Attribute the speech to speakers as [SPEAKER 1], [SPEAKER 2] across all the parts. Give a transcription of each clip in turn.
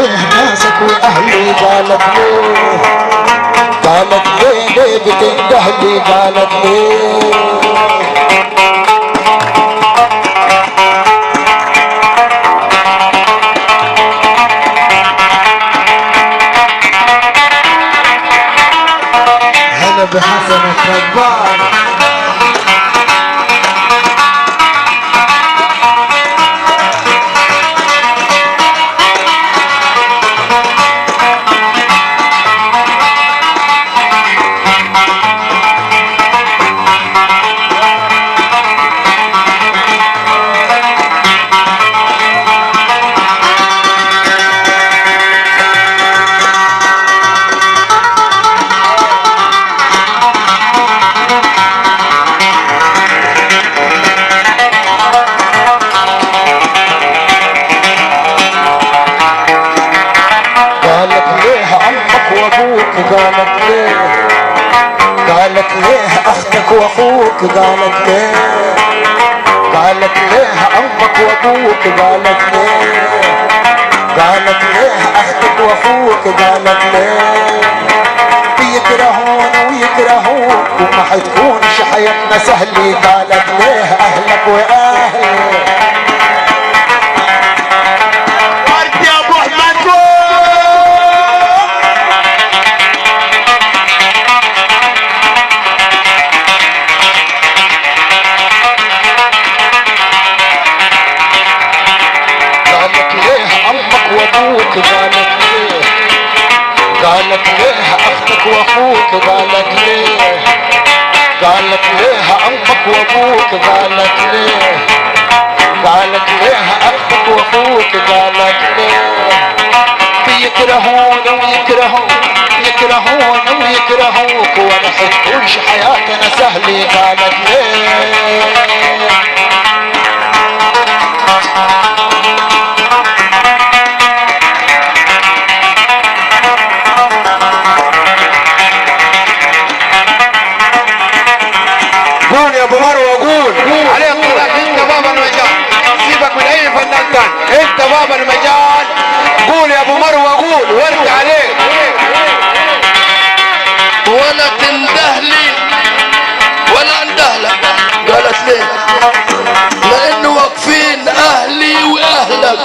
[SPEAKER 1] ليه ناسك واهلي قالت ليه قالت ليه بتندهلي قالت ليه هلا بحسن الشباب قالت ليه قالت ليه اختك واخوك قالت ليه قالت ليه امك وابوك قالت ليه قالت ليه اختك واخوك قالت ليه بيكرهون ويكرهوك وما حتكونش حياتنا سهلة قالت ليه اهلك واهلي قالت ليه قالت ليه اختك واخوك قالت ليه قالت ليه امك وابوك قالت ليه قالت ليه اختك واخوك قالت ليه بيكرهون ويكرهون يكرهون ويكرهوك ولا حتكونش حياتنا سهلة قالت ليه
[SPEAKER 2] يا ابو مروه قول عليك طلاق. انت بابا المجال، سيبك من اي فنان ثاني، انت بابا المجال. قول يا ابو مروه قول ورد عليك.
[SPEAKER 3] ولا تندهلي ولا اندهلك قالت ليه لانه واقفين اهلي واهلك.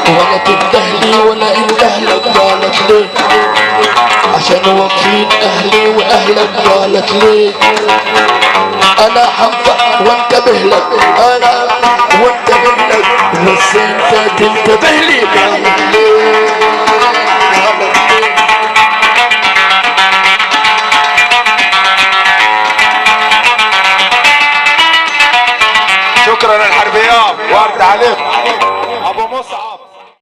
[SPEAKER 3] ولا تندهلي ولا اندهلك قالت ليه عشان واقفين اهلي واهلك. قالت ليه انا حنفع وانتبه لك انا وانتبه لك بس انت تنتبه لي. قالت ليه